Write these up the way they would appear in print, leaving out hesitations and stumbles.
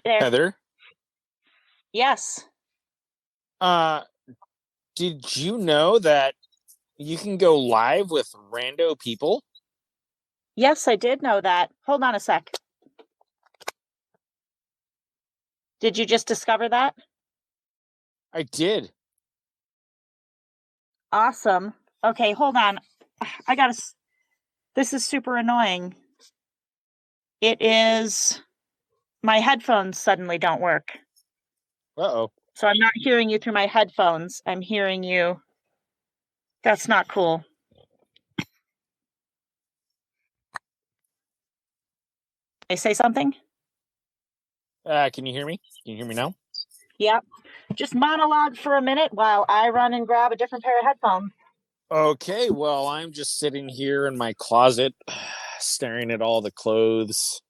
There. Heather, Yes. did you know that you can go live with rando people? Yes, I did know that. Hold on a sec. Did you just discover that? I did. Awesome. Okay, hold on. This is super annoying. It is. My headphones suddenly don't work. Uh-oh. So I'm not hearing you through my headphones. I'm hearing you. That's not cool. I say something? Can you hear me? Can you hear me now? Yep. Just monologue for a minute while I run and grab a different pair of headphones. Okay, well, I'm just sitting here in my closet staring at all the clothes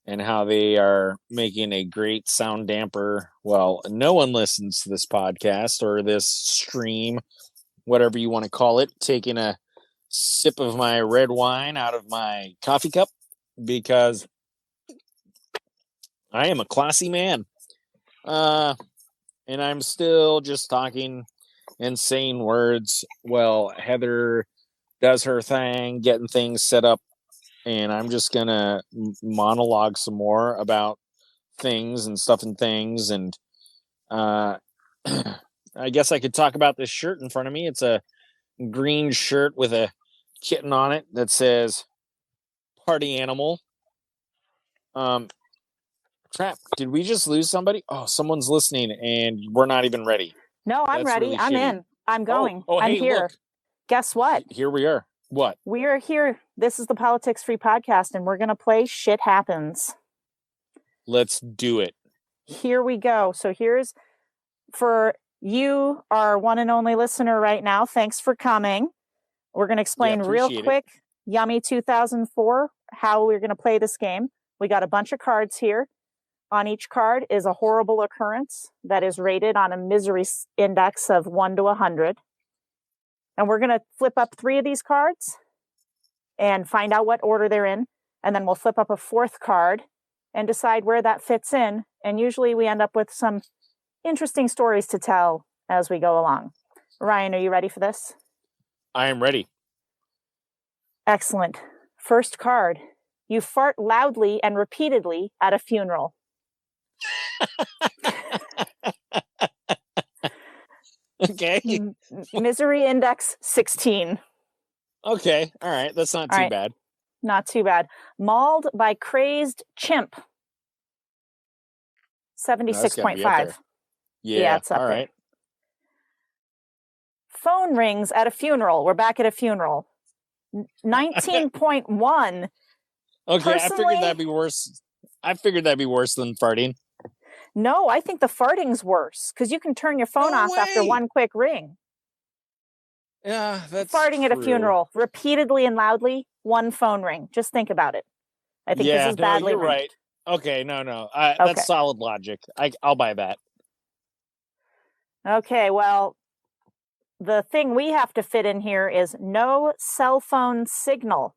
and how they are making a great sound damper. Well, no one listens to this podcast or this stream, whatever you want to call it, taking a sip of my red wine out of my coffee cup because I am a classy man. And I'm still just talking and saying words. Well, Heather does her thing, getting things set up, and I'm just gonna monologue some more about things and stuff and things. And I guess I could talk about this shirt in front of me. It's a green shirt with a kitten on it that says "Party Animal." Crap! Did we just lose somebody? Oh, someone's listening, and we're not even ready. No, I'm That's ready. really I'm shitty. in. I'm going. Oh, I'm hey, here. look. Guess what? Here we are. What? We are here. This is the Politics Free Podcast, and we're going to play Shit Happens. Let's do it. Here we go. So here's for you, our one and only listener right now. Thanks for coming. We're going to explain real quick, Yummy 2004, how we're going to play this game. We got a bunch of cards here. On each card is a horrible occurrence that is rated on a misery index of 1 to 100. And we're going to flip up 3 of these cards and find out what order they're in. And then we'll flip up a 4th card and decide where that fits in. And usually we end up with some interesting stories to tell as we go along. Ryan, are you ready for this? I am ready. Excellent. First card. You fart loudly and repeatedly at a funeral. Okay. Misery index 16. Okay. All right. That's not too bad. Not too bad. Mauled by crazed chimp. 76.5. Yeah, it's up all right. there. Phone rings at a funeral. We're back at a funeral. 19.1. Okay, I figured that'd be worse. I figured that'd be worse than farting. No, I think the farting's worse because you can turn your phone off after one quick ring. Yeah, that's farting true. At a funeral repeatedly and loudly, 1 phone ring. Just think about it. I think this is badly you're ranked. right. Okay, no. That's solid logic. I'll buy that. Okay, well, the thing we have to fit in here is no cell phone signal.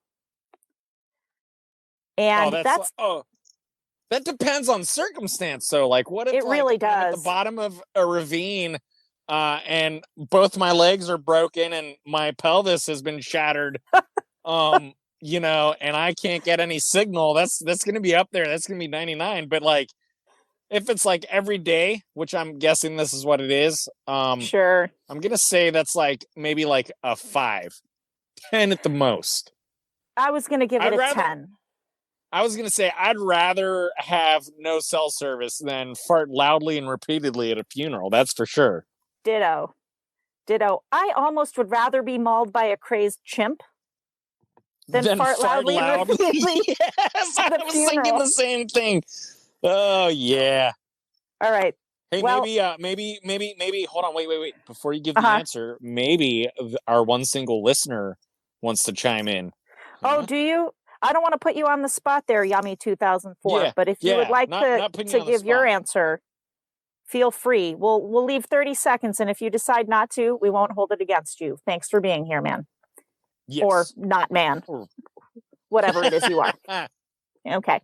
And that depends on circumstance. So, like, what if it really does. I'm at the bottom of a ravine, and both my legs are broken and my pelvis has been shattered, and I can't get any signal. That's going to be up there. That's going to be 99. But like, if it's like every day, which I'm guessing this is what it is, sure. I'm going to say that's like maybe like a 5, 10 at the most. I was going to give it a 10. I was going to say I'd rather have no cell service than fart loudly and repeatedly at a funeral. That's for sure. Ditto. I almost would rather be mauled by a crazed chimp than fart loudly and repeatedly. Yes, I was thinking the same thing. Oh, yeah. All right. Hey, maybe, hold on, wait. Before you give the answer, maybe our one single listener wants to chime in. Oh, do you? I don't want to put you on the spot there, Yummy 2004. But if you would like to give your answer, feel free. We'll leave 30 seconds, and if you decide not to, we won't hold it against you. Thanks for being here, man. Yes. Or not man. Whatever it is you are. Okay.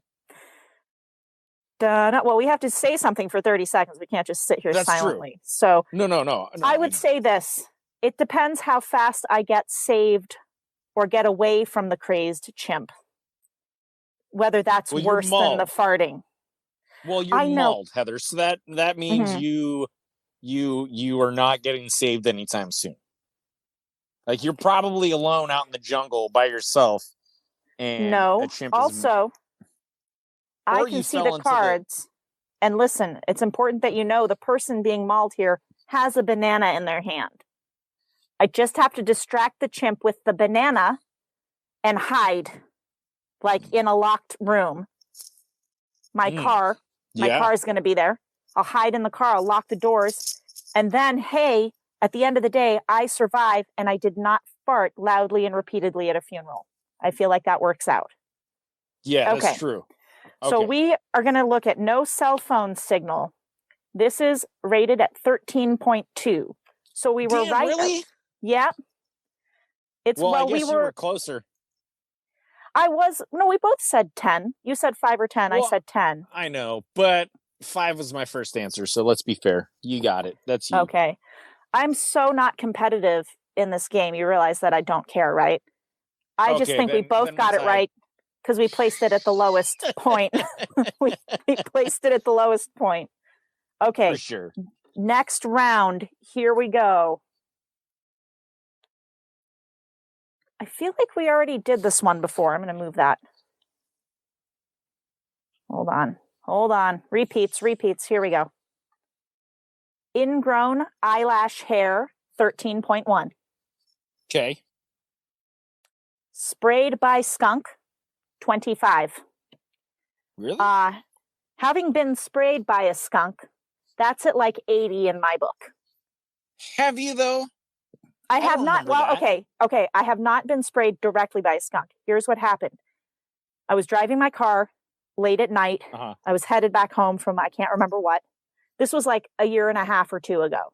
Well, we have to say something for 30 seconds. We can't just sit here silently. True. So no. I would say this. It depends how fast I get saved or get away from the crazed chimp. Whether that's worse than the farting. Well, you're mauled, Heather. So that means you are not getting saved anytime soon. Like, you're probably alone out in the jungle by yourself. And a chimp also, I can see the cards. And listen, it's important that you know the person being mauled here has a banana in their hand. I just have to distract the chimp with the banana and hide, like in a locked room. My car is going to be there. I'll hide in the car. I'll lock the doors. And then, hey, at the end of the day, I survived and I did not fart loudly and repeatedly at a funeral. I feel like that works out. Yeah, that's true. Okay. So we are going to look at no cell phone signal. This is rated at 13.2. So we were right. Really? Yeah. I guess we were closer. We both said 10. You said 5 or 10. I said 10. I know, but 5 was my first answer. So let's be fair. You got it. That's you. Okay. I'm so not competitive in this game. You realize that I don't care, right? I just think we both got it right because we placed it at the lowest point. we placed it at the lowest point. Okay. For sure. Next round. Here we go. I feel like we already did this one before. I'm going to move that. Hold on. Repeats. Here we go. Ingrown eyelash hair, 13.1. Okay. Sprayed by skunk, 25. Really? Having been sprayed by a skunk, that's at like 80 in my book. Have you, though? I have not. Well, okay. I have not been sprayed directly by a skunk. Here's what happened. I was driving my car late at night. Uh-huh. I was headed back home from, I can't remember what. This was like a year and a half or two ago.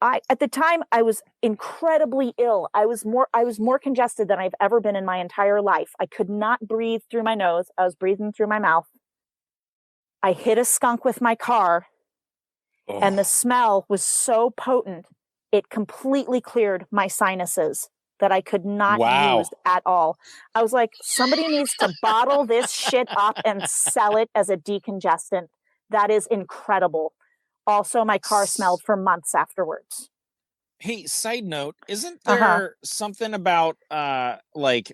At the time, I was incredibly ill. I was more congested than I've ever been in my entire life. I could not breathe through my nose. I was breathing through my mouth. I hit a skunk with my car, and the smell was so potent, it completely cleared my sinuses that I could not use at all. I was like, somebody needs to bottle this shit up and sell it as a decongestant. That is incredible. Also, my car smelled for months afterwards. Hey, side note, isn't there something about like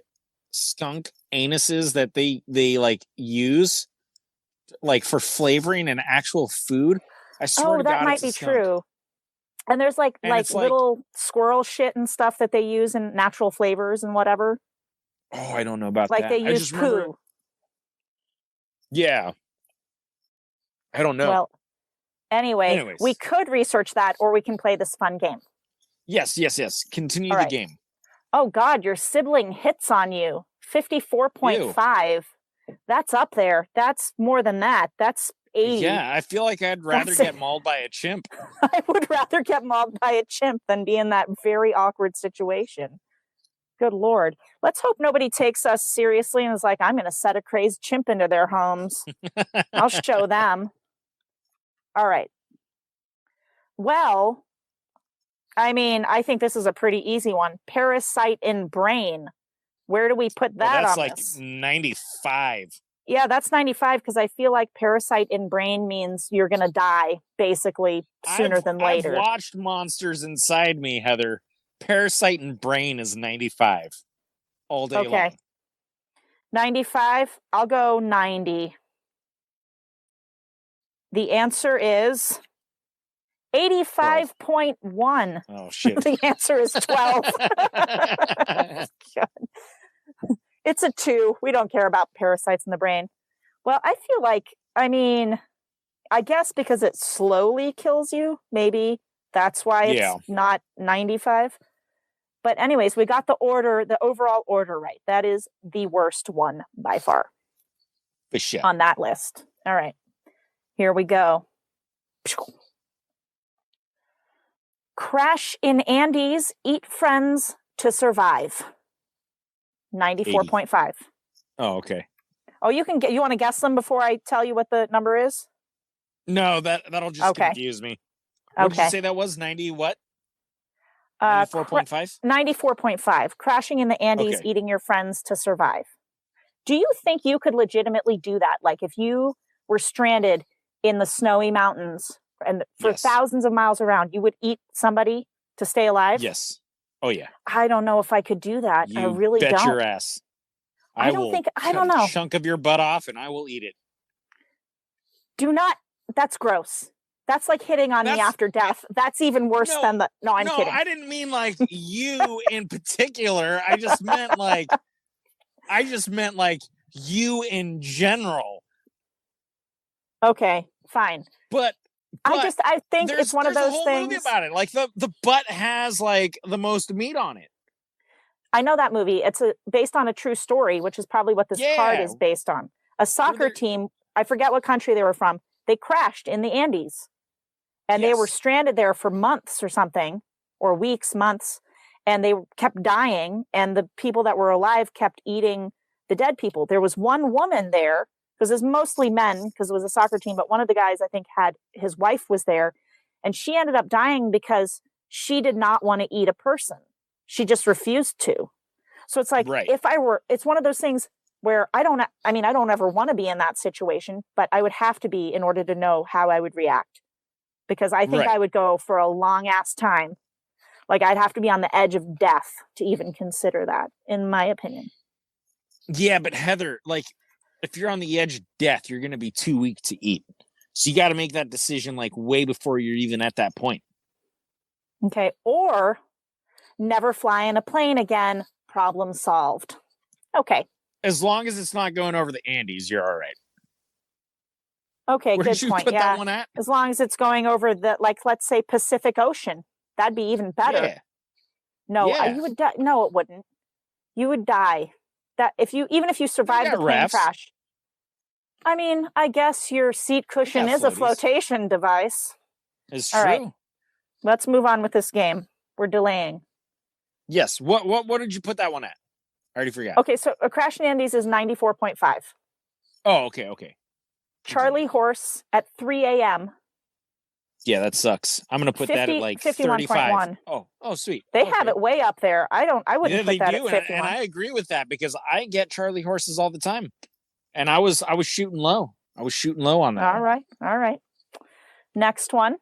skunk anuses that they like use like for flavoring an actual food? I swear to God, that might be true. And there's like little squirrel shit and stuff that they use in natural flavors and whatever. Oh, I don't know about that. Like they use poo. Yeah. I don't know. Well, anyways, we could research that or we can play this fun game. Yes. Continue the game. Oh, God, your sibling hits on you. 54.5. That's up there. That's more than that. That's 80. Yeah, I feel like I'd rather get mauled by a chimp. I would rather get mauled by a chimp than be in that very awkward situation. Good Lord. Let's hope nobody takes us seriously and is like, I'm going to set a crazed chimp into their homes. I'll show them. All right. Well, I mean, I think this is a pretty easy one. Parasite in brain. Where do we put that on this? That's like 95. Yeah, that's 95 because I feel like parasite in brain means you're going to die basically sooner than later. I've watched Monsters Inside Me, Heather. Parasite in brain is 95 all day long. 95. I'll go 90. The answer is 85.1. Oh, shit. The answer is 12. It's a 2. We don't care about parasites in the brain. Well, I feel like, I guess because it slowly kills you, maybe that's why it's not 95. But anyways, we got the overall order right. That is the worst one by far on that list. All right, here we go. Crash in Andes, eat friends to survive. 94.5. Oh, okay. Oh, you want to guess them before I tell you what the number is? No, that'll just confuse me. What did you say that was? 90 what? 94.5? 94.5. Crashing in the Andes, eating your friends to survive. Do you think you could legitimately do that? Like if you were stranded in the snowy mountains and for thousands of miles around, you would eat somebody to stay alive? Yes. Oh, yeah. I don't know if I could do that. I really bet don't. your ass. I don't know. A chunk of your butt off and I will eat it. Do not. That's gross. That's like hitting on me after death. That's even worse than the. No, I'm kidding. I didn't mean like you in particular. I just meant like you in general. Okay, fine. But I think it's one of those whole things. Movie about it. Like the butt has like the most meat on it. I know that movie. It's based on a true story, which is probably what this card is based on. A soccer team, I forget what country they were from, they crashed in the Andes. And they were stranded there for months or something, or weeks, months, and they kept dying. And the people that were alive kept eating the dead people. There was one woman there, because it was mostly men, because it was a soccer team, but one of the guys, I think, his wife was there. And she ended up dying because she did not want to eat a person. She just refused to. So it's like, it's one of those things where I don't ever want to be in that situation, but I would have to be in order to know how I would react. Because I think I would go for a long ass time. Like I'd have to be on the edge of death to even consider that, in my opinion. Yeah, but Heather, like if you're on the edge of death, you're going to be too weak to eat. So you got to make that decision like way before you're even at that point. Okay. Or never fly in a plane again. Problem solved. Okay. As long as it's not going over the Andes, you're all right. Okay, Where good did you point. put that one at? As long as it's going over the, like, let's say Pacific Ocean, that'd be even better. Yeah. No, you would die. No, it wouldn't. You would die. That even if you survived the plane crash. I mean, I guess your seat cushion is a flotation device. It's true. All right. Let's move on with this game. We're delaying. Yes. What did you put that one at? I already forgot. Okay, so a crash in Andes is 94.5. Oh, okay. Charlie Horse at 3 a.m. Yeah, that sucks. I'm gonna put that at like 35. Oh, sweet. They have it way up there. I wouldn't put that at 51. And I agree with that because I get Charlie Horses all the time. And I was shooting low. I was shooting low on that. All right. Next one.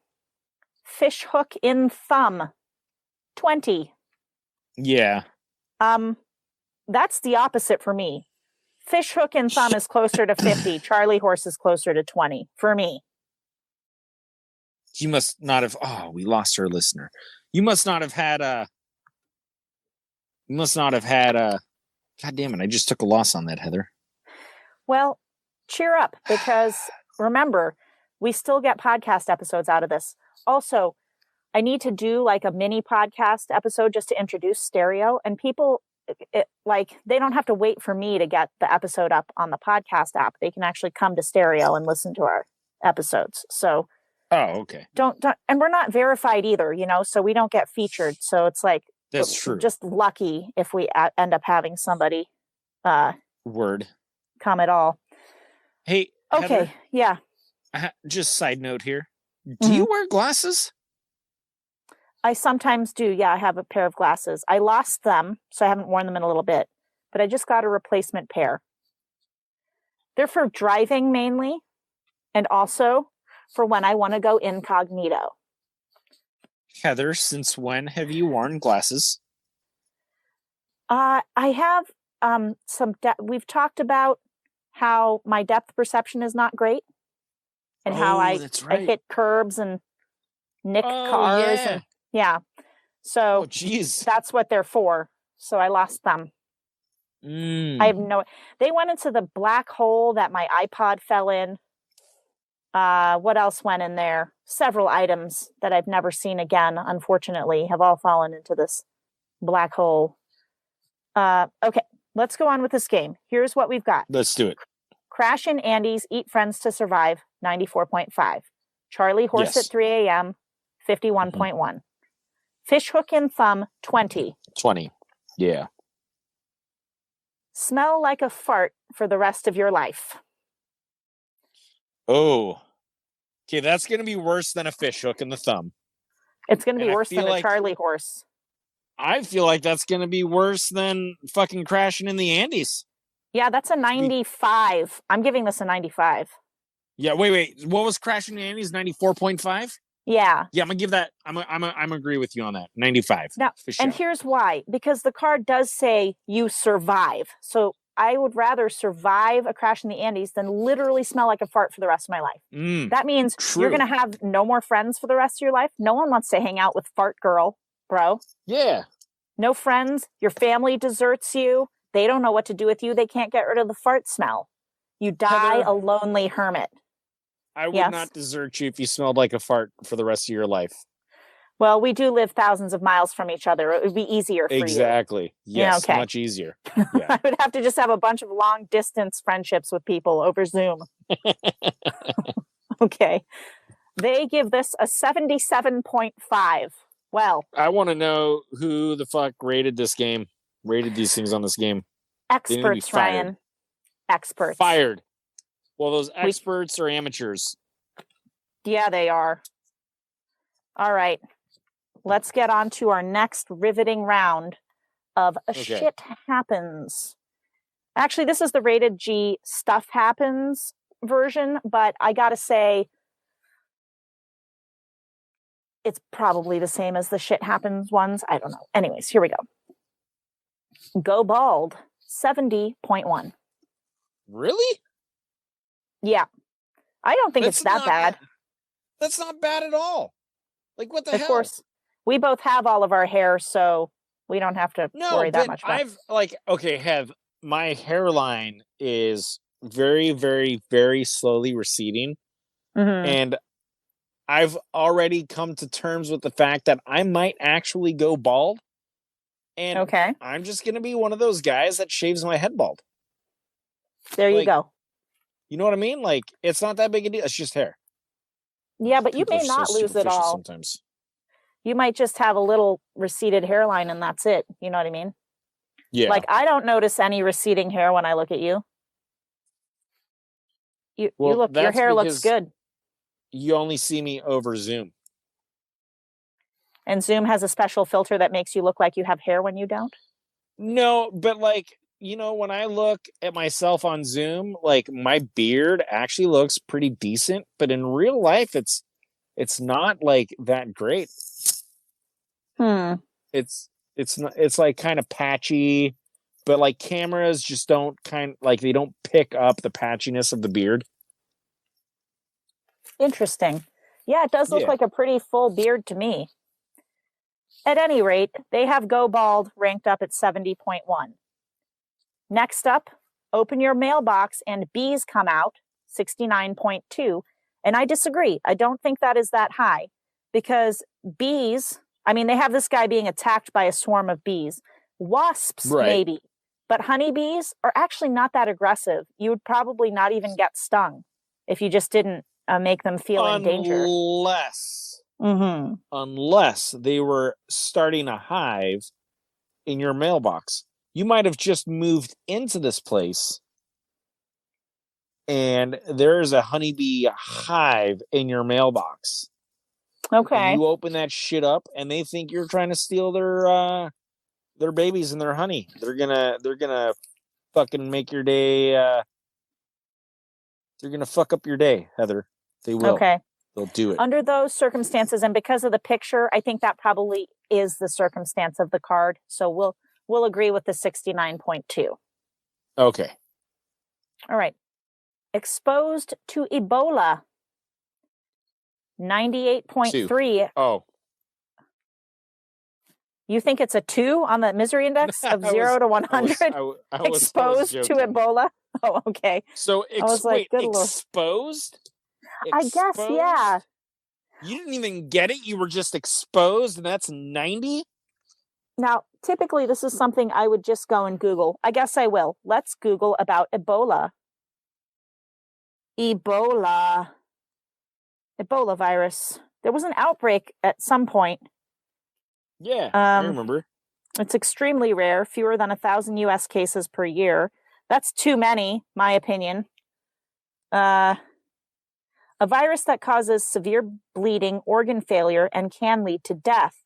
Fish hook in thumb. 20. Yeah. That's the opposite for me. Fish hook in thumb is closer to 50. Charlie Horse is closer to 20 for me. You must not have. Oh, we lost our listener. You must not have had a. God damn it! I just took a loss on that, Heather. Well, cheer up, because remember, we still get podcast episodes out of this. Also, I need to do like a mini podcast episode just to introduce stereo, and people they don't have to wait for me to get the episode up on the podcast app. They can actually come to stereo and listen to our episodes. So. Oh, okay. Don't, and we're not verified either, so we don't get featured. So it's like, that's true. Just lucky if we end up having somebody come at all. Hey, okay. Heather, yeah. Just side note here. Do you wear glasses? I sometimes do. Yeah, I have a pair of glasses. I lost them, so I haven't worn them in a little bit, but I just got a replacement pair. They're for driving mainly, and also for when I want to go incognito. Heather, since when have you worn glasses? I have we've talked about how my depth perception is not great, and how I hit curbs and nick cars. Yeah. So that's what they're for. So I lost them. I have they went into the black hole that my iPod fell in. What else went in there? Several items that I've never seen again, unfortunately, have all fallen into this black hole. Okay, let's go on with this game. Here's what we've got. Let's do it. Crash in Andes, eat friends to survive, 94.5. Charlie Horse at 3 a.m., 51.1. Fish hook in thumb, 20. 20, yeah. smell like a fart for the rest of your life. Oh. Okay, that's going to be worse than a fish hook in the thumb. It's going to be worse than a Charlie horse. I feel like that's going to be worse than fucking crashing in the Andes. Yeah, that's a 95. I'm giving this a 95. Yeah, wait. What was crashing in the Andes? 94.5? Yeah. Yeah, I'm gonna give that. I'm agree with you on that. 95. Now, and here's why: because the card does say you survive. So I would rather survive a crash in the Andes than literally smell like a fart for the rest of my life. That means you're gonna have no more friends for the rest of your life. No one wants to hang out with Fart Girl, bro. Yeah. No friends. Your family deserts you. They don't know what to do with you. They can't get rid of the fart smell. You die Heather, a lonely hermit. I would not desert you if you smelled like a fart for the rest of your life. Well, we do live thousands of miles from each other. It would be easier for you. Exactly. Yes, much easier. Yeah. I would have to just have a bunch of long distance friendships with people over Zoom. Okay. They give this a 77.5. Well, I want to know who the fuck rated these things on this game. Experts, Ryan. Experts. Fired. Well, those experts are amateurs. Yeah, they are. All right. Let's get on to our next riveting round of Shit Happens. Actually, this is the rated G Stuff Happens version, but I gotta say, it's probably the same as the Shit Happens ones. I don't know. Anyways, here we go. Go Bald, 70.1. Really? Yeah. I don't think it's that bad. That's not bad at all. Like, what the hell? Of course, we both have all of our hair, so we don't have to worry that much about it. My hairline is very, very, very slowly receding. Mm-hmm. And I've already come to terms with the fact that I might actually go bald. And I'm just going to be one of those guys that shaves my head bald. There you go. You know what I mean? Like, it's not that big a deal. It's just hair. Yeah, but you may not lose it all. Sometimes. You might just have a little receded hairline and that's it. You know what I mean? Yeah. Like, I don't notice any receding hair when I look at you. Your hair looks good. You only see me over Zoom. And Zoom has a special filter that makes you look like you have hair when you don't? No, but when I look at myself on Zoom, like, my beard actually looks pretty decent, but in real life, it's not like that great. It's like kind of patchy, but like cameras just don't they don't pick up the patchiness of the beard. Interesting. Yeah, it does look like a pretty full beard to me. At any rate, they have Go Bald ranked up at 70.1. Next up, open your mailbox and bees come out, 69.2. And I disagree. I don't think that is that high because bees, they have this guy being attacked by a swarm of bees. Wasps, maybe. But honeybees are actually not that aggressive. You would probably not even get stung if you just didn't make them feel in danger. Unless they were starting a hive in your mailbox. You might have just moved into this place and there's a honeybee hive in your mailbox. Okay. And you open that shit up and they think you're trying to steal their babies and their honey. They're gonna fucking make your day they're gonna fuck up your day, Heather. They will. Okay. They'll do it. Under those circumstances and because of the picture, I think that probably is the circumstance of the card. So we'll agree with the 69.2. Okay. All right. Exposed to Ebola. 98.3. Oh. You think it's a 2 on the misery index of 0 to 100? Exposed to Ebola? Oh, okay. So exposed? I guess, yeah. You didn't even get it? You were just exposed and that's 90? Now, typically this is something I would just go and Google. I guess I will. Let's Google about Ebola. Ebola virus. There was an outbreak at some point. Yeah, I remember. It's extremely rare, fewer than 1,000 U.S. cases per year. That's too many, my opinion. A virus that causes severe bleeding, organ failure, and can lead to death.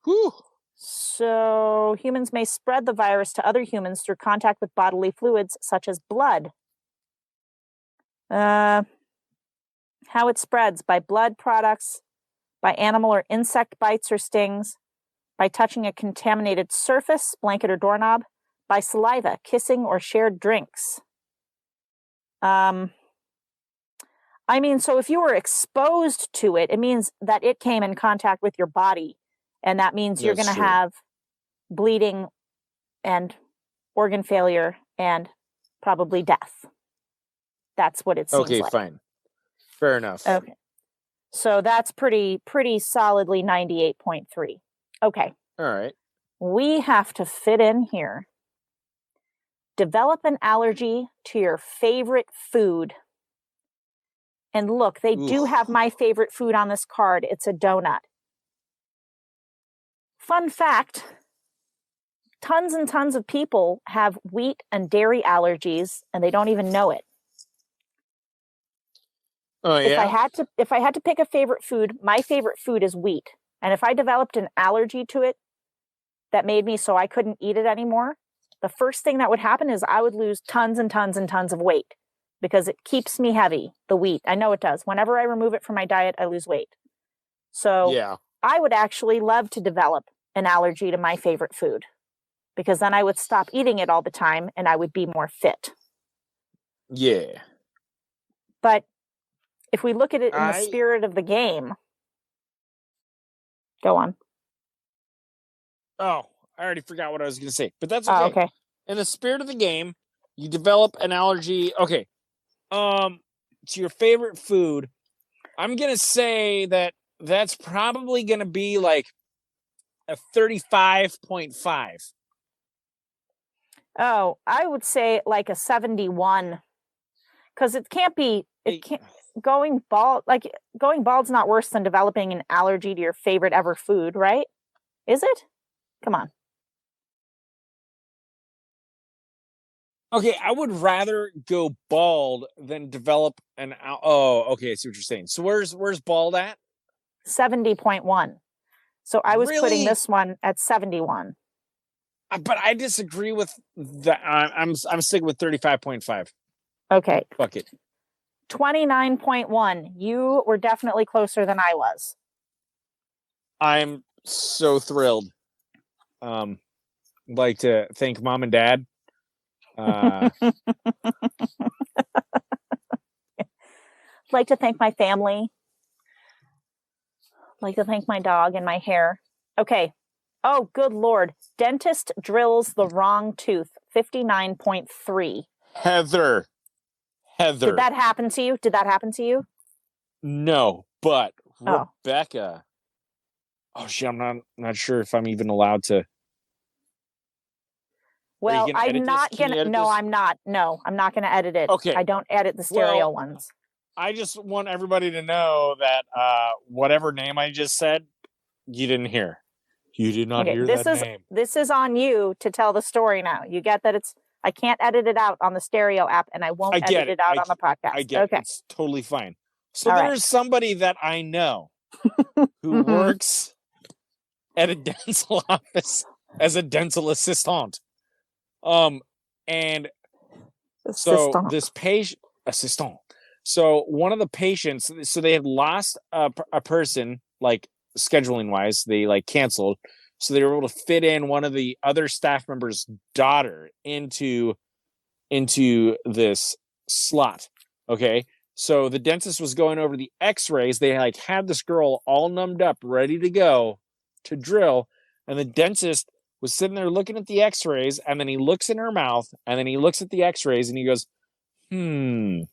Whew. So humans may spread the virus to other humans through contact with bodily fluids such as blood. How it spreads: by blood products, by animal or insect bites or stings, by touching a contaminated surface, blanket or doorknob, by saliva, kissing, or shared drinks. So if you were exposed to it, it means that it came in contact with your body, and that means you're going to have bleeding and organ failure and probably death. That's what it seems like. Okay, fine. Fair enough. Okay. So that's pretty solidly 98.3. Okay. All right. We have to fit in here. Develop an allergy to your favorite food. And look, they do have my favorite food on this card. It's a donut. Fun fact, tons and tons of people have wheat and dairy allergies, and they don't even know it. Oh, yeah? If I had to pick a favorite food, my favorite food is wheat. And if I developed an allergy to it that made me so I couldn't eat it anymore, the first thing that would happen is I would lose tons and tons and tons of weight because it keeps me heavy, the wheat. I know it does. Whenever I remove it from my diet, I lose weight. So yeah. I would actually love to develop an allergy to my favorite food because then I would stop eating it all the time and I would be more fit. Yeah. But if we look at it in the spirit of the game, go on. Oh, I already forgot what I was going to say, but that's okay. Oh, okay. In the spirit of the game, you develop an allergy. Okay. To your favorite food. I'm going to say that's probably going to be like a 35.5. Oh, I would say like a 71. Because it can't going bald's not worse than developing an allergy to your favorite ever food, right? Is it? Come on. Okay, I would rather go bald than develop an. Oh, okay. I see what you're saying. So where's bald at? 70.1. So I was putting this one at 71. But I disagree with that. I'm sticking with 35.5. Okay. Fuck it. 29.1. You were definitely closer than I was. I'm so thrilled. Like to thank Mom and Dad. Like to thank my family. Like to thank my dog and my hair. Okay. Oh, good Lord. Dentist drills the wrong tooth. 59.3. Heather. Did that happen to you? No, but Rebecca. Oh, shit, I'm not sure if I'm even allowed to. Well, I'm not gonna. No, I'm not. No, I'm not gonna edit it. Okay. I don't edit the stereo ones. I just want everybody to know that whatever name I just said, you didn't hear. You did not hear that name. This is on you to tell the story now. You get that I can't edit it out on the stereo app, and I won't edit it out on the podcast. I get it. It's totally fine. So All there's somebody that I know who works at a dental office as a dental assistant. And so this patient assistant. So one of the patients, so they had lost a person, like scheduling wise, they like canceled. So they were able to fit in one of the other staff members' daughter into this slot. Okay. So the dentist was going over the x-rays. They like had this girl all numbed up, ready to go to drill. And the dentist was sitting there looking at the x-rays, and then he looks in her mouth, and then he looks at the x-rays, and he goes, And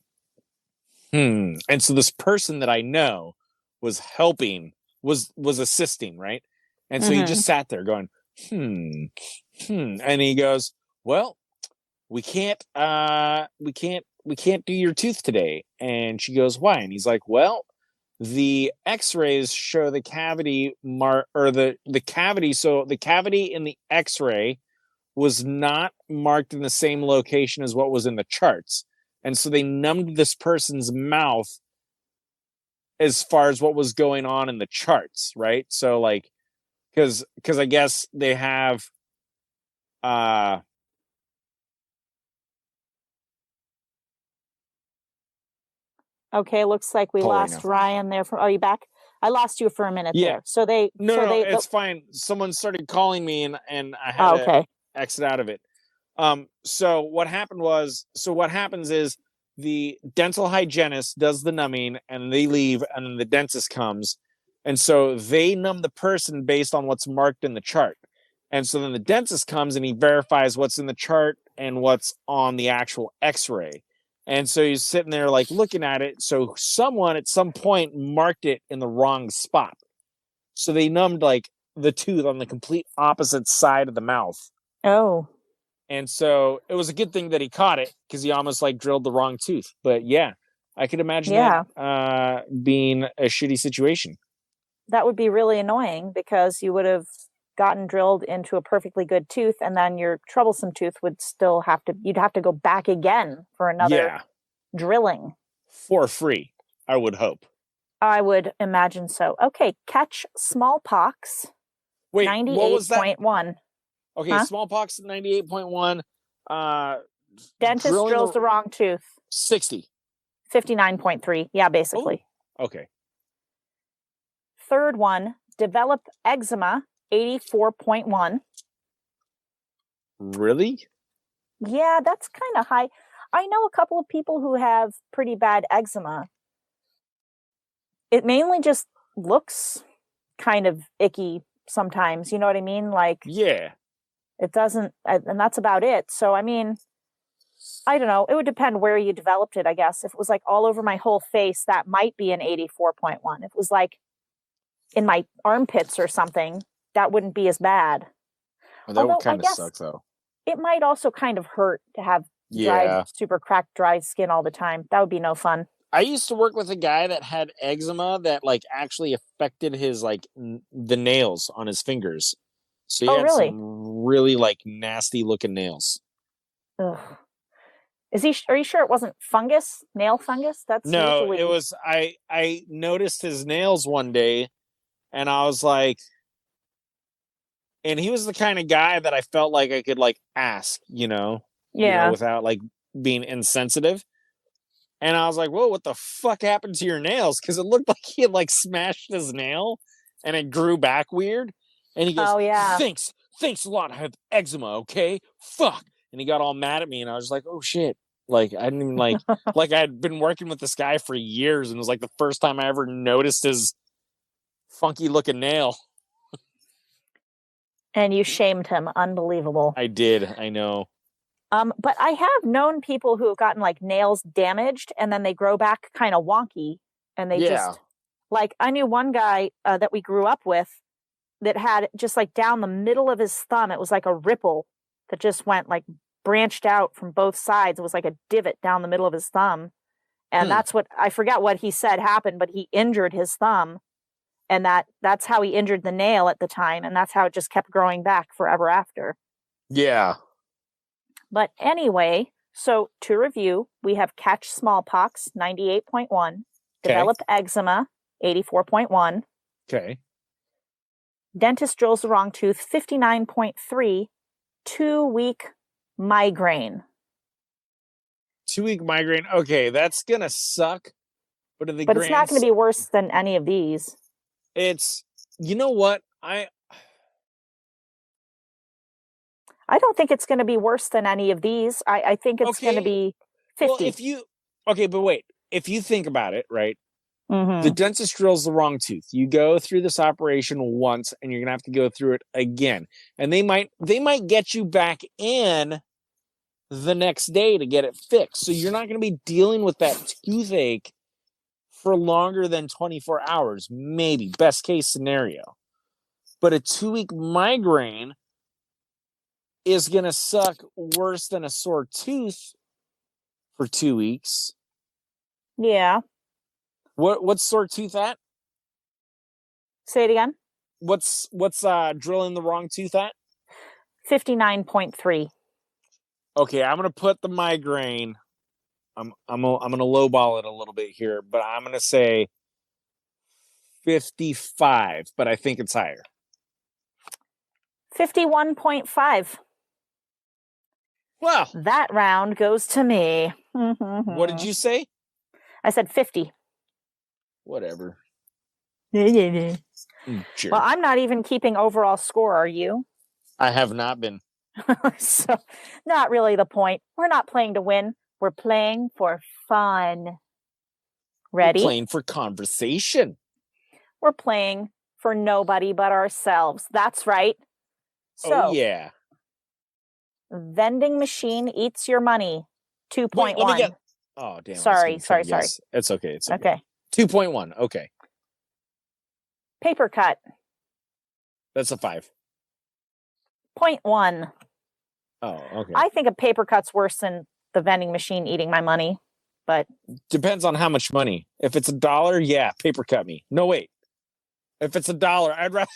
so this person that I know was helping, was assisting, right? And so he just sat there going, And he goes, well, we can't do your tooth today. And she goes, why? And he's like, well, the x-rays show the cavity the cavity. So the cavity in the x-ray was not marked in the same location as what was in the charts. And so they numbed this person's mouth as far as what was going on in the charts, right? So like, because I guess they have Okay, looks like we lost Ryan there. Are you back? I lost you for a minute there. So they it's fine. Someone started calling me and I had to exit out of it. So what happens is the dental hygienist does the numbing and they leave, and then the dentist comes, and so they numb the person based on what's marked in the chart. And so then the dentist comes and he verifies what's in the chart and what's on the actual x-ray. And so he's sitting there like looking at it. So someone at some point marked it in the wrong spot. So they numbed like the tooth on the complete opposite side of the mouth. Oh. And so it was a good thing that he caught it, because he almost like drilled the wrong tooth. But yeah, I could imagine that being a shitty situation. That would be really annoying, because you would have gotten drilled into a perfectly good tooth, and then your troublesome tooth would still you'd have to go back again for another drilling. For free, I would hope. I would imagine so. Okay, catch smallpox. Wait, 98.1. Okay, smallpox 98.1. Dentist drills the wrong tooth. 60. 59.3. Yeah, basically. Oh, okay. Third one, developed eczema, 84.1. Really? Yeah, that's kind of high. I know a couple of people who have pretty bad eczema. It mainly just looks kind of icky sometimes. You know what I mean? Like, yeah. It doesn't, and that's about it. So, I mean, I don't know. It would depend where you developed it, I guess. If it was like all over my whole face, that might be an 84.1. If it was like in my armpits or something, that wouldn't be as bad. Well, that would kind of suck, though. It might also kind of hurt to have dried, super cracked, dry skin all the time. That would be no fun. I used to work with a guy that had eczema that like actually affected his like the nails on his fingers. So he had some really like nasty looking nails. Ugh. Are you sure it wasn't fungus? Nail fungus? That's usually... it was. I noticed his nails one day, and I was like, and he was the kind of guy that I felt like I could like ask, without like being insensitive. And I was like, whoa, what the fuck happened to your nails? Because it looked like he had like smashed his nail and it grew back weird. And he goes, oh, yeah. Thanks a lot. I have eczema, okay? Fuck. And he got all mad at me, and I was like, oh shit. Like, I didn't even like I'd been working with this guy for years, and it was like the first time I ever noticed his funky looking nail. And you shamed him. Unbelievable. I did. I know. But I have known people who have gotten like nails damaged and then they grow back kind of wonky, and they just like, I knew one guy that we grew up with that had just like down the middle of his thumb, it was like a ripple that just went like branched out from both sides. It was like a divot down the middle of his thumb. And that's what, I forget what he said happened, but he injured his thumb, and that's how he injured the nail at the time. And that's how it just kept growing back forever after. Yeah. But anyway, so to review, we have catch smallpox, 98.1, develop eczema, 84.1. Okay. Dentist drills the wrong tooth, 59.3, 2-week migraine. 2-week migraine. Okay, that's going to suck. But it's not going to be worse than any of these. It's, you know what? I don't think it's going to be worse than any of these. I think it's going to be 50. Well, but wait, if you think about it, right? Mm-hmm. The dentist drills the wrong tooth. You go through this operation once, and you're going to have to go through it again. And they might get you back in the next day to get it fixed. So you're not going to be dealing with that toothache for longer than 24 hours, maybe, best case scenario. But a 2-week migraine is going to suck worse than a sore tooth for 2 weeks. Yeah. What's sore tooth at? Say it again. What's drilling the wrong tooth at? 59.3. Okay, I'm gonna put the migraine. I'm gonna lowball it a little bit here, but I'm gonna say 55, but I think it's higher. 51.5. Well, that round goes to me. What did you say? I said 50. Whatever. Well, Jerk. I'm not even keeping overall score, are you? I have not been. So, not really the point. We're not playing to win. We're playing for fun. Ready? We're playing for conversation. We're playing for nobody but ourselves. That's right. So, oh, yeah. vending machine eats your money. 2.1. Wait, let me get... Oh, damn. Sorry. It's okay. It's okay. 2.1. Okay. Paper cut. That's a 5. 0.1. Oh, okay. I think a paper cut's worse than the vending machine eating my money, but depends on how much money. If it's $1, yeah, paper cut me. No, wait. If it's $1, I'd rather...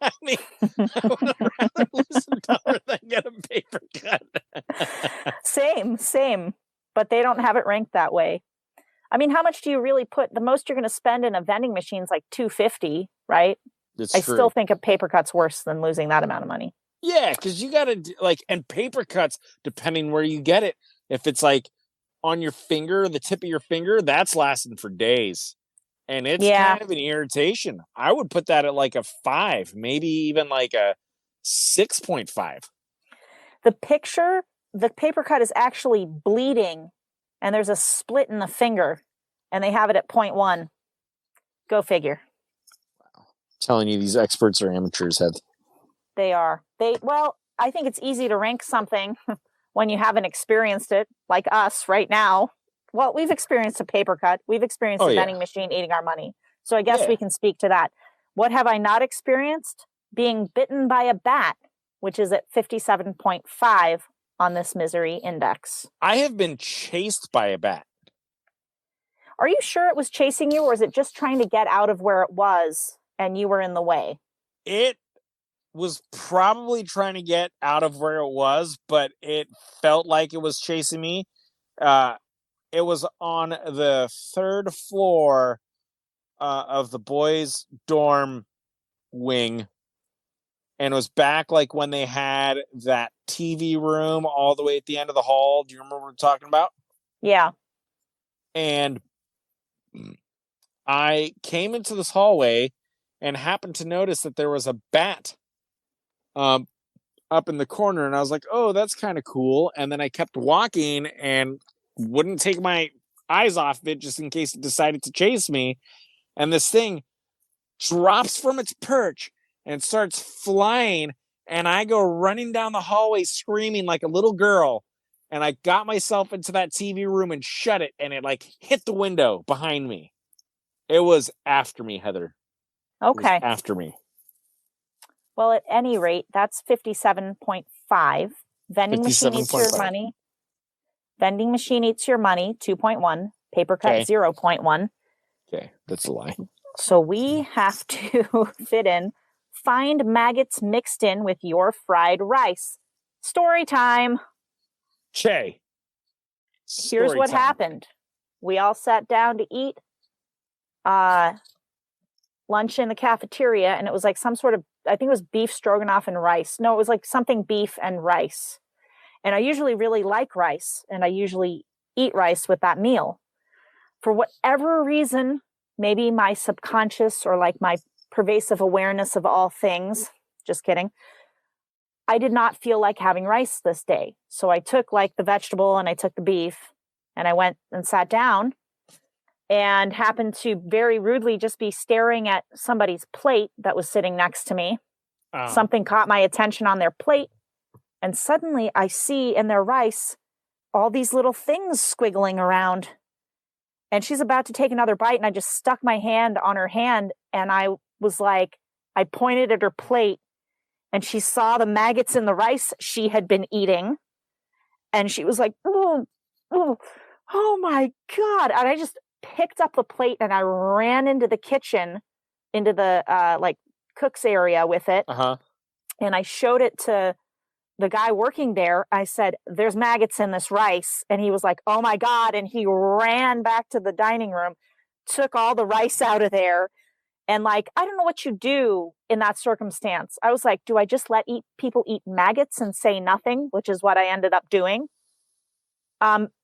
I mean, I would rather lose $1 than get a paper cut. Same. But they don't have it ranked that way. I mean, how much do you really put? The most you're going to spend in a vending machine is like $2.50, right? It's I true. still think a paper cut's worse than losing that amount of money. Yeah, because you got to, and paper cuts, depending where you get it, if it's like on your finger, the tip of your finger, that's lasting for days. And it's kind of an irritation. I would put that at like a 5, maybe even like a 6.5. The paper cut is actually bleeding, and there's a split in the finger, and they have it at 0.1. Go figure. Wow. Telling you these experts are amateurs, Heath. They are. Well, I think it's easy to rank something when you haven't experienced it, like us right now. Well, we've experienced a paper cut. We've experienced a vending machine eating our money. So I guess we can speak to that. What have I not experienced? Being bitten by a bat, which is at 57.5 on this misery index. I have been chased by a bat. Are you sure it was chasing you, or is it just trying to get out of where it was and you were in the way? It was probably trying to get out of where it was, but it felt like it was chasing me. It was on the 3rd floor of the boys' dorm wing. And it was back like when they had that TV room all the way at the end of the hall. Do you remember what we're talking about? Yeah. And I came into this hallway and happened to notice that there was a bat up in the corner. And I was like, oh, that's kind of cool. And then I kept walking and wouldn't take my eyes off it just in case it decided to chase me. And this thing drops from its perch and starts flying. And I go running down the hallway screaming like a little girl. And I got myself into that TV room and shut it. And it like hit the window behind me. It was after me, Heather. Okay. After me. Well, at any rate, that's 57.5. Vending machine eats your money. Vending machine eats your money, 2.1. Paper cut, 0.1. Okay, that's a lie. So we have to fit in. Find maggots mixed in with your fried rice. Story time. Okay. Here's what happened. We all sat down to eat lunch in the cafeteria, and it was like some sort of, I think it was beef stroganoff and rice. No, it was like something beef and rice. And I usually really like rice, and I usually eat rice with that meal. For whatever reason, maybe my subconscious or like my pervasive awareness of all things, just kidding, I did not feel like having rice this day. So I took like the vegetable and I took the beef, and I went and sat down and happened to very rudely just be staring at somebody's plate that was sitting next to me. Something caught my attention on their plate. And suddenly I see in their rice all these little things squiggling around. And she's about to take another bite, and I just stuck my hand on her hand, and I was like, I pointed at her plate, and she saw the maggots in the rice she had been eating. And she was like, oh my God. And I just picked up the plate and I ran into the kitchen, into the like cook's area with it. And I showed it to the guy working there. I said, "There's maggots in this rice." And he was like, "Oh my God." And he ran back to the dining room, took all the rice out of there. And like, I don't know what you do in that circumstance. I was like, do I just let people eat maggots and say nothing, which is what I ended up doing?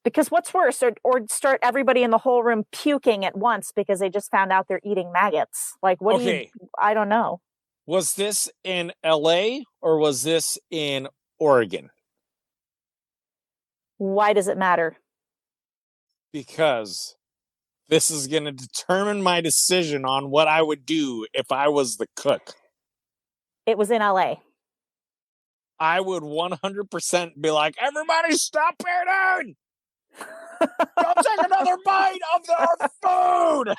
Because what's worse, or start everybody in the whole room puking at once because they just found out they're eating maggots. Like, what do you, I don't know. Was this in LA or was this in Oregon? Why does it matter? Because this is going to determine my decision on what I would do if I was the cook. It was in LA. I would 100% be like, everybody stop eating! Don't take another bite of their food!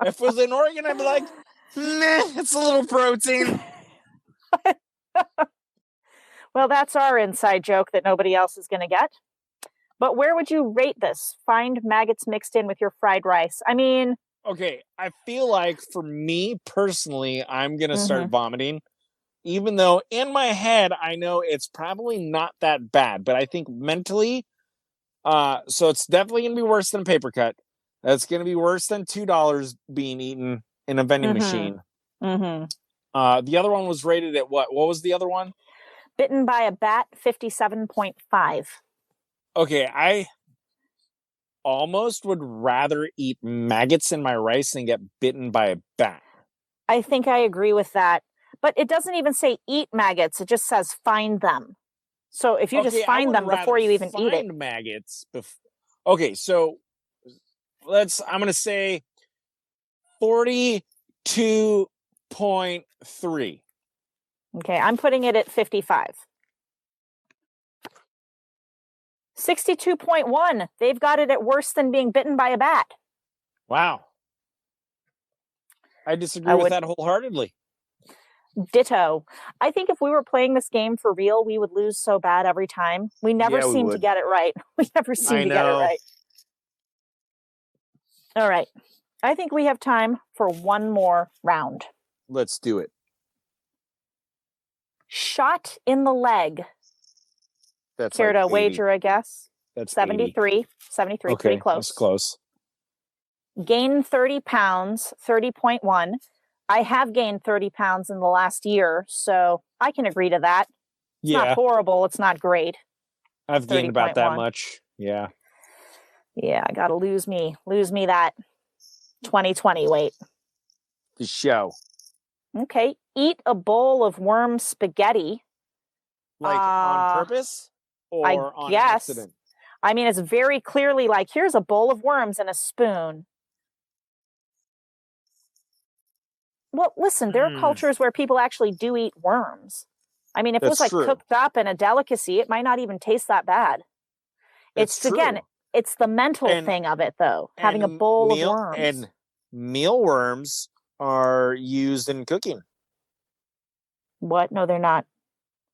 If it was in Oregon, I'd be like, nah, it's a little protein. Well, that's our inside joke that nobody else is going to get. But where would you rate this? Find maggots mixed in with your fried rice. I mean... Okay, I feel like for me personally, I'm going to start vomiting. Even though in my head, I know it's probably not that bad. But I think mentally, so it's definitely going to be worse than a paper cut. That's going to be worse than $2 being eaten in a vending machine. The other one was rated at what? What was the other one? Bitten by a bat, 57.5. Okay, I almost would rather eat maggots in my rice than get bitten by a bat. I think I agree with that. But it doesn't even say eat maggots. It just says find them. So if you just find them before you even eat it. Maggots. Okay, so I'm going to say 42.3. Okay, I'm putting it at 55. 62.1. They've got it at worse than being bitten by a bat. Wow. I disagree with that wholeheartedly. Ditto. I think if we were playing this game for real, we would lose so bad every time. We never seem to get it right. We never seem to get it right. All right. I think we have time for one more round. Let's do Shot in the leg. That's care to wager a guess? That's 73. 80. 73, okay, pretty close. That's close. Gain 30 pounds, 30.1. I have gained 30 pounds in the last year, so I can agree to that. It's not horrible. It's not great. I've gained about that much. Yeah. Yeah, I got to lose me that 2020 weight. The show. Okay. Eat a bowl of worm spaghetti. Like on purpose or on accident? I mean, it's very clearly like, here's a bowl of worms and a spoon. Well, listen, there are cultures where people actually do eat worms. I mean, if it was like cooked up and a delicacy, it might not even taste that bad. It's again, it's the mental thing of it, though. Having a bowl of worms. And mealworms are used in cooking. What? No, they're not.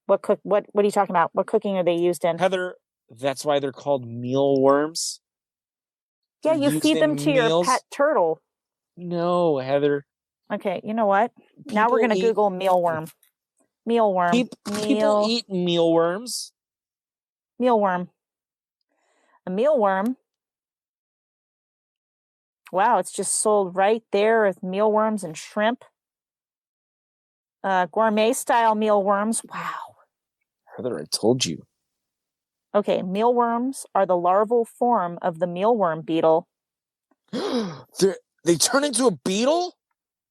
What are you talking about? What cooking are they used in? Heather, that's why they're called mealworms. Yeah, you feed them to your pet turtle. No, Heather. Okay, you know what? Now we're going to Google mealworm. Mealworm. People eat mealworms. Mealworm. A mealworm. Wow, it's just sold right there with mealworms and shrimp. Gourmet style mealworms. Wow. Heather, I told you. Okay, mealworms are the larval form of the mealworm beetle. They turn into a beetle?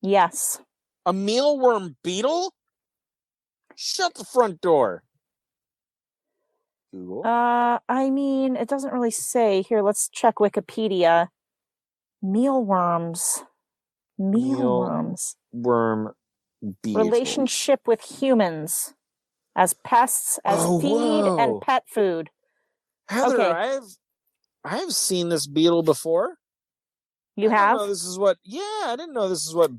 Yes. A mealworm beetle? Shut the front door. Google. I mean, it doesn't really say. Here, let's check Wikipedia. Mealworms. Mealworms. Mealworm beetle. Relationship with humans. As pests, as feed, and pet food. Heather, I've seen this beetle before. You have? I didn't know this is what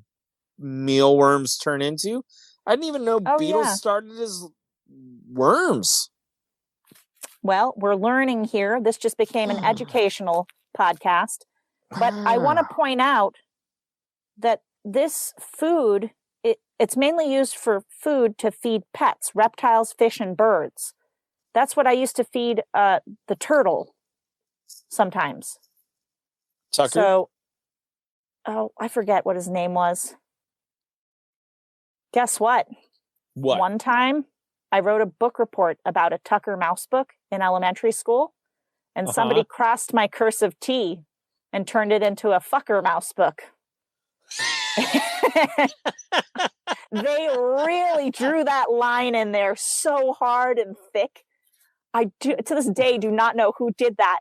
mealworms turn into. I didn't even know beetles started as worms. Well, we're learning here. This just became an educational podcast. But I want to point out that this food, it's mainly used for food to feed pets, reptiles, fish, and birds. That's what I used to feed the turtle sometimes. Tucker? So, I forget what his name was. Guess what? What? One time, I wrote a book report about a Tucker mouse book in elementary school, and somebody crossed my cursive T and turned it into a fucker mouse book. They really drew that line in there so hard and thick. I do, to this day, do not know who did that.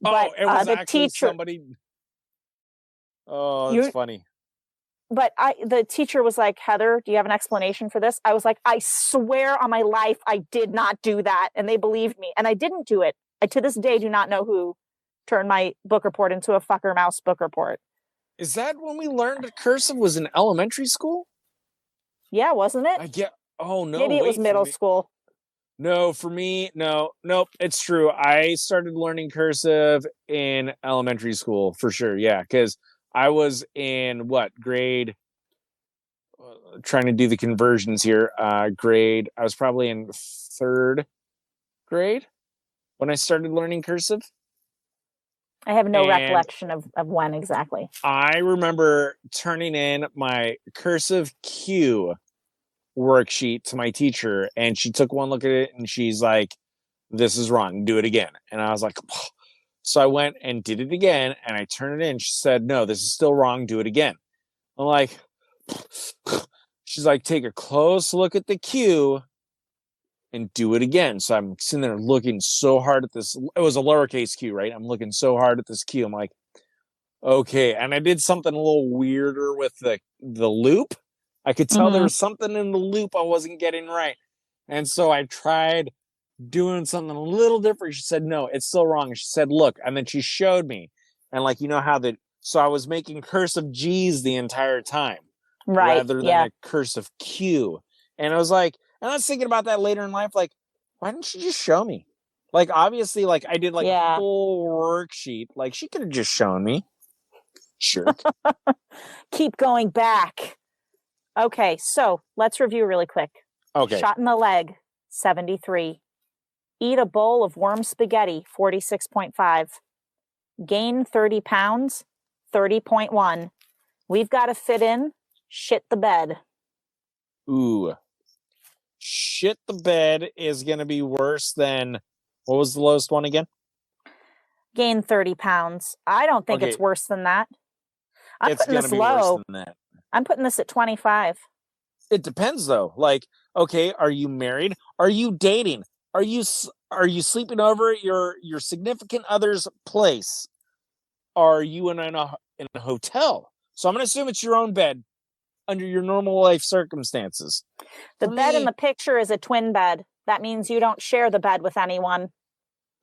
But it was the actually teacher, somebody. Oh, that's funny. But the teacher was like, Heather, do you have an explanation for this? I was like, I swear on my life, I did not do that. And they believed me. And I didn't do it. I, to this day, do not know who turned my book report into a fucker mouse book report. Is that when we learned that cursive was in elementary school? Yeah, wasn't it? I get. Oh, no. Maybe it was middle school. No, for me, nope. It's true. I started learning cursive in elementary school for sure. Yeah, because I was in grade? Trying to do the conversions here. Grade. I was probably in 3rd grade when I started learning cursive. I have no recollection of when exactly. I remember turning in my cursive Q worksheet to my teacher, and she took one look at it and she's like, this is wrong, do it again. And I was like, oh. So I went and did it again, and I turned it in. She said, no, this is still wrong, do it again. I'm like, she's like, take a close look at the Q and do it again. So I'm sitting there looking so hard at this. It was a lowercase Q, right? I'm looking so hard at this Q. I'm like, okay. And I did something a little weirder with the loop. I could tell there was something in the loop I wasn't getting right. And so I tried doing something a little different. She said, no, it's still wrong. She said, look. And then she showed me. And like, you know how so I was making cursive G's the entire time. Right. Rather than a cursive Q. And I was like, and I was thinking about that later in life. Like, why didn't she just show me? Like, obviously, like I did a full worksheet. Like, she could have just shown me. Sure. Keep going back. Okay, so let's review really quick. Okay. Shot in the leg, 73. Eat a bowl of warm spaghetti, 46.5. Gain 30 pounds, 30.1. We've got to fit in shit the bed. Ooh. Shit the bed is going to be worse than, what was the lowest one again? Gain 30 pounds. I don't think it's worse than that. I'm putting this low. Worse than that. I'm putting this at 25. It depends though. Like, okay, are you married? Are you dating? Are you sleeping over at your significant other's place? Are you in a hotel? So I'm going to assume it's your own bed under your normal life circumstances. The bed in the picture is a twin bed. That means you don't share the bed with anyone.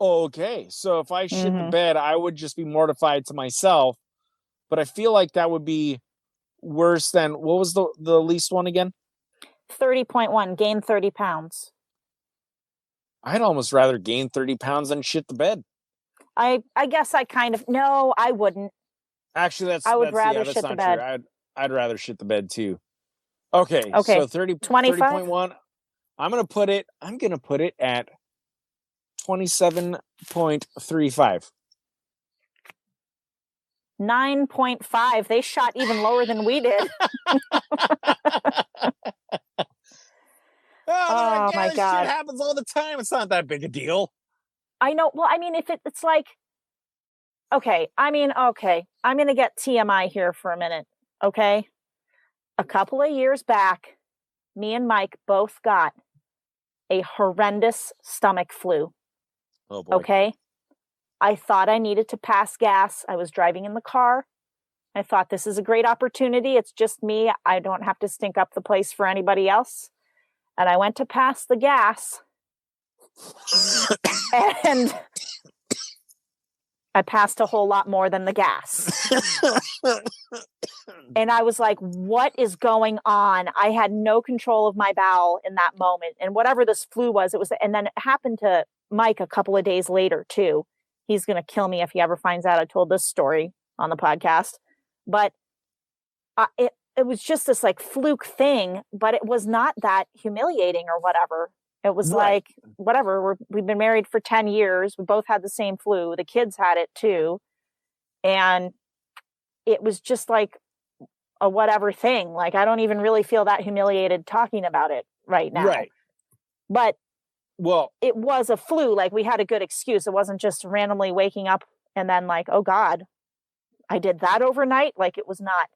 Okay. So if I shit the bed, I would just be mortified to myself. But I feel like that would be worse than, what was the least one again? 30.1, gain 30 pounds. I'd almost rather gain 30 pounds than shit the bed. I guess no, I wouldn't. Actually, I would rather shit the bed. True. I'd rather shit the bed too. Okay. So 25? I'm going to put it at 27.35. 9.5. They shot even lower than we did. Oh my God. Shit happens all the time. It's not that big a deal. I know. Well, I mean, if it's like, okay. I'm going to get TMI here for a minute. Okay. A couple of years back, me and Mike both got a horrendous stomach flu. Oh boy. Okay. I thought I needed to pass gas. I was driving in the car. I thought this is a great opportunity. It's just me. I don't have to stink up the place for anybody else. And I went to pass the gas. And I passed a whole lot more than the gas. And I was like, what is going on? I had no control of my bowel in that moment. And whatever this flu was, and then it happened to Mike a couple of days later too. He's going to kill me if he ever finds out I told this story on the podcast. But it was just this like fluke thing, but it was not that humiliating or whatever. It was like, whatever, we've been married for 10 years. We both had the same flu. The kids had it too. And it was just like a whatever thing. Like, I don't even really feel that humiliated talking about it right now. Right. But well, it was a flu. Like, we had a good excuse. It wasn't just randomly waking up and then like, oh God, I did that overnight. Like, it was not.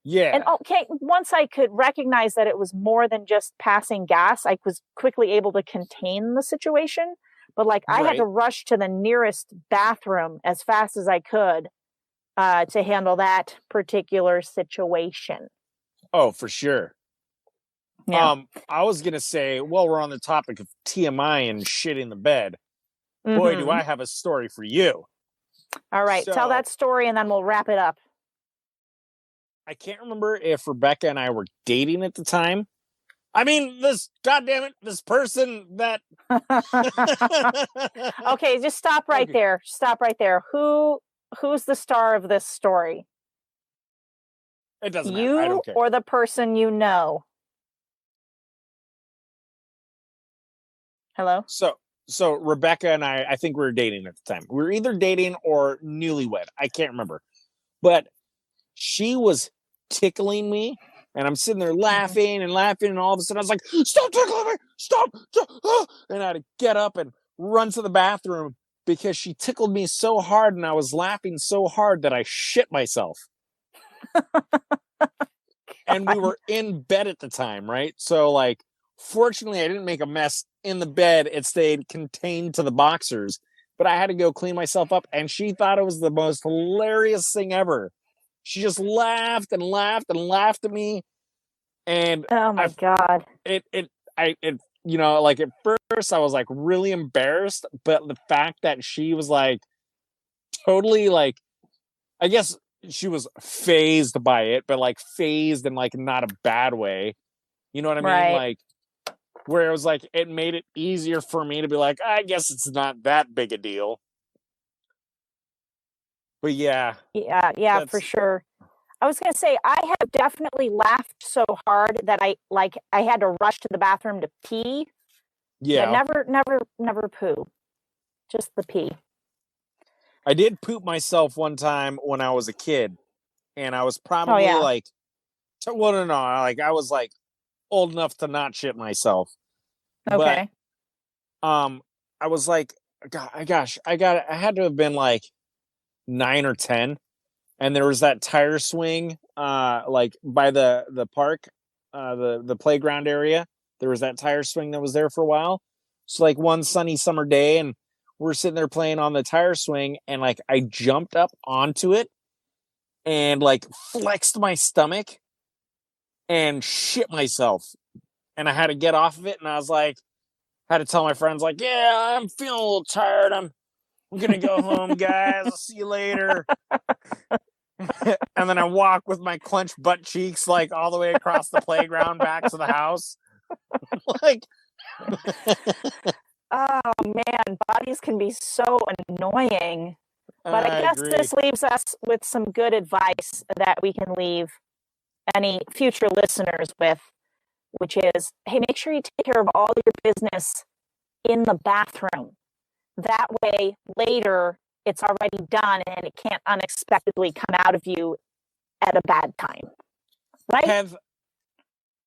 Yeah. And okay, once I could recognize that it was more than just passing gas, I was quickly able to contain the situation. But like, I had to rush to the nearest bathroom as fast as I could to handle that particular situation. Oh, for sure. Yeah. I was going to say, well, we're on the topic of TMI and shit in the bed. Boy, do I have a story for you. All right. Tell that story and then we'll wrap it up. I can't remember if Rebecca and I were dating at the time. I mean, this person that. Okay, just stop right there. Stop right there. Who's the star of this story? It doesn't matter. I don't care. Or the person you know? Hello? So Rebecca and I think we were dating at the time. We were either dating or newlywed. I can't remember. But she was tickling me, and I'm sitting there laughing, and all of a sudden I was like, stop tickling me! Stop! And I had to get up and run to the bathroom because she tickled me so hard, and I was laughing so hard that I shit myself. And we were in bed at the time, right? So, like, fortunately, I didn't make a mess in the bed. It stayed contained to the boxers, but I had to go clean myself up, and she thought it was the most hilarious thing ever. She just laughed and laughed and laughed at me. And oh my God. It you know, like at first I was like really embarrassed, but the fact that she was like totally like, I guess she was fazed by it, but like fazed in like not a bad way. You know what I mean? Like, where it was like, it made it easier for me to be like, I guess it's not that big a deal. But yeah, for sure. I was going to say, I have definitely laughed so hard that I had to rush to the bathroom to pee. Yeah. But never poo. Just the pee. I did poop myself one time when I was a kid, and I was probably like, well, no, like I was like old enough to not shit myself. Okay. But, I was like, I had to have been like 9 or 10, and there was that tire swing like by the park, the playground area. There was that tire swing that was there for a while. So like one sunny summer day, and we're sitting there playing on the tire swing, and like I jumped up onto it and like flexed my stomach and shit myself, and I had to get off of it, and I was like, had to tell my friends like, yeah, I'm feeling a little tired, I'm gonna go home, guys. I'll see you later. And then I walk with my clenched butt cheeks like all the way across the playground back to the house. Like, oh man, bodies can be so annoying. But I guess this leaves us with some good advice that we can leave any future listeners with, which is, hey, make sure you take care of all your business in the bathroom. That way, later, it's already done and it can't unexpectedly come out of you at a bad time. Right?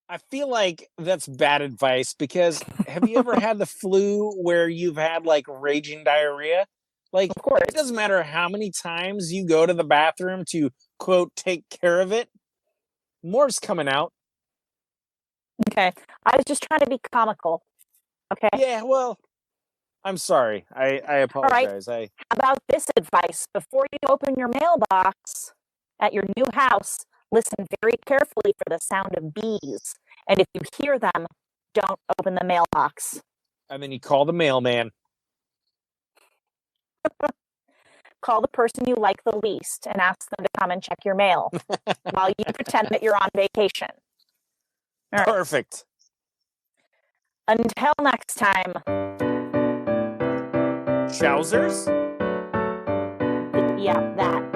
I feel like that's bad advice, because have you ever had the flu where you've had like raging diarrhea? Like, of course. It doesn't matter how many times you go to the bathroom to, quote, take care of it. More's coming out. Okay. I was just trying to be comical. Okay. Yeah, well, I'm sorry. I apologize. All right. How about this advice? Before you open your mailbox at your new house, listen very carefully for the sound of bees. And if you hear them, don't open the mailbox. And then you call the mailman. Call the person you like the least and ask them to come and check your mail while you pretend that you're on vacation. All right. Perfect. Until next time. Trousers? Yeah, that.